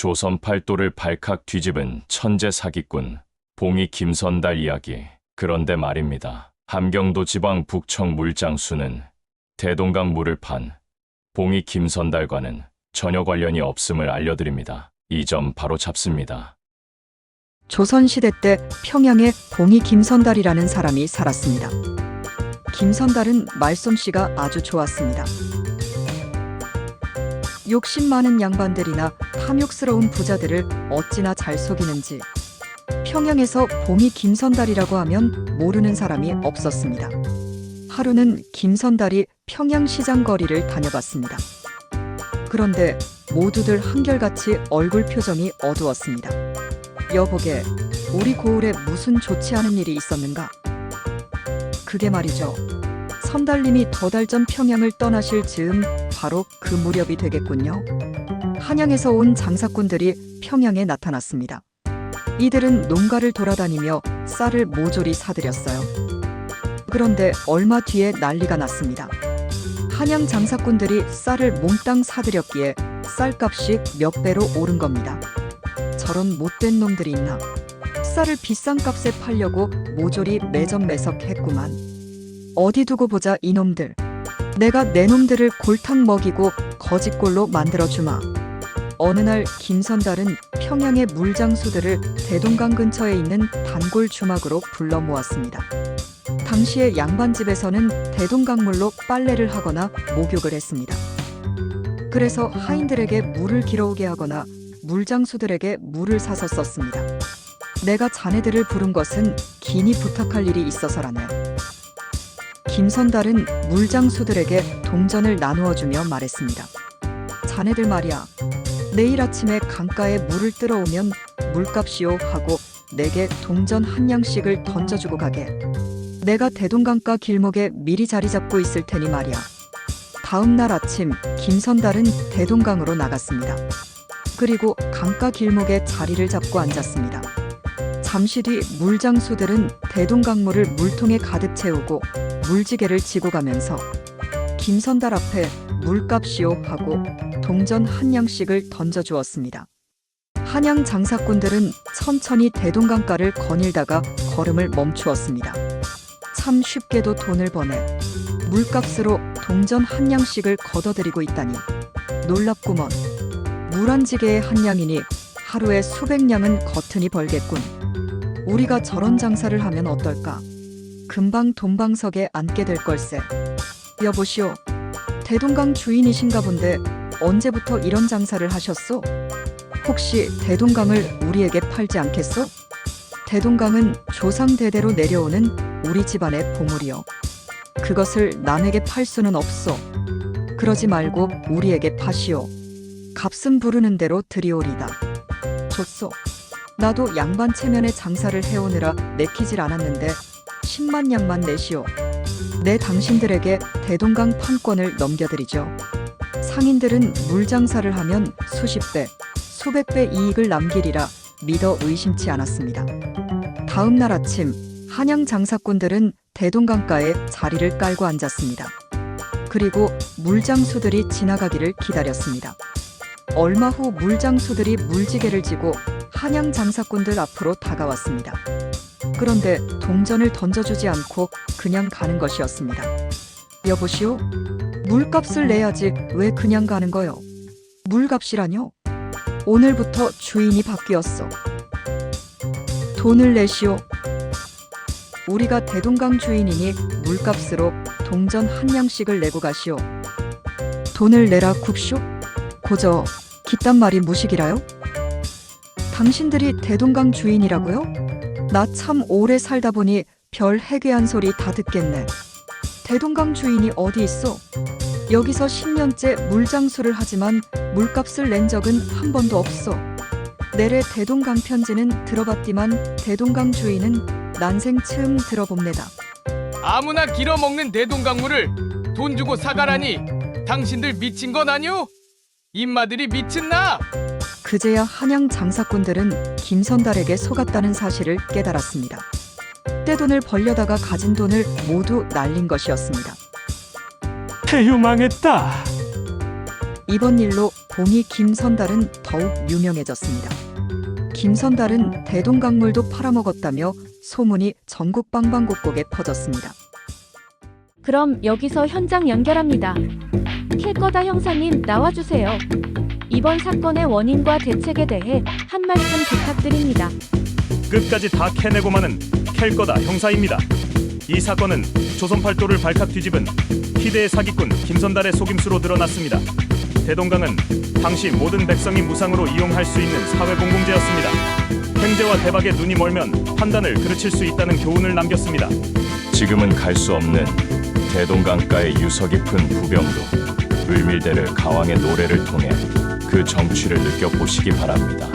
조선 팔도를 발칵 뒤집은 천재 사기꾼 봉이 김선달 이야기. 그런데 말입니다. 함경도 지방 북청 물장수는 대동강 물을 판 봉이 김선달과는 전혀 관련이 없음을 알려드립니다. 이 점 바로 잡습니다. 조선시대 때 평양에 봉이 김선달이라는 사람이 살았습니다. 김선달은 말솜씨가 아주 좋았습니다. 욕심 많은 양반들이나 탐욕스러운 부자들을 어찌나 잘 속이는지 평양에서 봉이 김선달이라고 하면 모르는 사람이 없었습니다. 하루는 김선달이 평양시장 거리를 다녀봤습니다. 그런데 모두들 한결같이 얼굴 표정이 어두웠습니다. 여보게, 우리 고을에 무슨 좋지 않은 일이 있었는가? 그게 말이죠. 선달님이 더 달 전 평양을 떠나실 즈음 바로 그 무렵이 되겠군요. 한양에서 온 장사꾼들이 평양에 나타났습니다. 이들은 농가를 돌아다니며 쌀을 모조리 사들였어요. 그런데 얼마 뒤에 난리가 났습니다. 한양 장사꾼들이 쌀을 몽땅 사들였기에 쌀값이 몇 배로 오른 겁니다. 저런 못된 놈들이 있나? 쌀을 비싼 값에 팔려고 모조리 매점매석했구만. 어디 두고 보자 이놈들. 내가 내 놈들을 골탕 먹이고 거짓골로 만들어주마. 어느 날 김선달은 평양의 물장수들을 대동강 근처에 있는 단골 주막으로 불러 모았습니다. 당시에 양반집에서는 대동강물로 빨래를 하거나 목욕을 했습니다. 그래서 하인들에게 물을 길어오게 하거나 물장수들에게 물을 사서 썼습니다. 내가 자네들을 부른 것은 긴히 부탁할 일이 있어서라네. 김선달은 물장수들에게 동전을 나누어주며 말했습니다. 자네들 말이야. 내일 아침에 강가에 물을 뜨러오면 물값이요 하고 내게 동전 한 냥씩을 던져주고 가게. 내가 대동강가 길목에 미리 자리 잡고 있을 테니 말이야. 다음 날 아침 김선달은 대동강으로 나갔습니다. 그리고 강가 길목에 자리를 잡고 앉았습니다. 잠시 뒤 물장수들은 대동강물을 물통에 가득 채우고 물지개를 지고 가면서 김선달 앞에 물값이요 하고 동전 한 냥씩을 던져주었습니다. 한양 장사꾼들은 천천히 대동강가를 거닐다가 걸음을 멈추었습니다. 참 쉽게도 돈을 버네. 물값으로 동전 한 냥씩을 걷어들이고 있다니. 놀랍구먼. 물 한 지게의 한 냥이니 하루에 수백 냥은 거뜬히 벌겠군. 우리가 저런 장사를 하면 어떨까? 금방 돈방석에 앉게 될 걸세. 여보시오. 대동강 주인이신가 본데 언제부터 이런 장사를 하셨소? 혹시 대동강을 우리에게 팔지 않겠소? 대동강은 조상대대로 내려오는 우리 집안의 보물이요. 그것을 남에게 팔 수는 없소. 그러지 말고 우리에게 파시오. 값은 부르는 대로 드리오리다. 좋소. 나도 양반 체면의 장사를 해오느라 내키질 않았는데 10만 냥만 내시오. 내 당신들에게 대동강 판권을 넘겨드리죠. 상인들은 물장사를 하면 수십 배, 수백 배 이익을 남기리라 믿어 의심치 않았습니다. 다음 날 아침 한양 장사꾼들은 대동강가에 자리를 깔고 앉았습니다. 그리고 물장수들이 지나가기를 기다렸습니다. 얼마 후 물장수들이 물지개를 지고 한양 장사꾼들 앞으로 다가왔습니다. 그런데 동전을 던져주지 않고 그냥 가는 것이었습니다. 여보시오? 물값을 내야지 왜 그냥 가는 거요? 물값이라뇨? 오늘부터 주인이 바뀌었어. 돈을 내시오. 우리가 대동강 주인이니 물값으로 동전 한 냥씩을 내고 가시오. 돈을 내라 굽쇼? 고저 기딴 말이 무식이라요? 당신들이 대동강 주인이라고요? 나 참 오래 살다 보니 별 해괴한 소리 다 듣겠네. 대동강 주인이 어디 있어? 여기서 10년째 물장수를 하지만 물값을 낸 적은 한 번도 없어. 내래 대동강 편지는 들어봤디만 대동강 주인은 난생 처음 들어봅니다. 아무나 길어먹는 대동강물을 돈 주고 사가라니 당신들 미친 건 아니오? 입마들이 미친나? 그제야 한양 장사꾼들은 김선달에게 속았다는 사실을 깨달았습니다. 떼돈을 벌려다가 가진 돈을 모두 날린 것이었습니다. 대유망했다. 이번 일로 봉이 김선달은 더욱 유명해졌습니다. 김선달은 대동강물도 팔아먹었다며 소문이 전국 방방곡곡에 퍼졌습니다. 그럼 여기서 현장 연결합니다. 킬거다 형사님 나와주세요. 이번 사건의 원인과 대책에 대해 한 말씀 부탁드립니다. 끝까지 다 캐내고만은 캘거다 형사입니다. 이 사건은 조선팔도를 발칵 뒤집은 희대의 사기꾼 김선달의 속임수로 드러났습니다. 대동강은 당시 모든 백성이 무상으로 이용할 수 있는 사회공공재였습니다. 횡재와 대박에 눈이 멀면 판단을 그르칠 수 있다는 교훈을 남겼습니다. 지금은 갈 수 없는 대동강가의 유서 깊은 부병도 을밀대를 가왕의 노래를 통해 그 정취를 느껴보시기 바랍니다.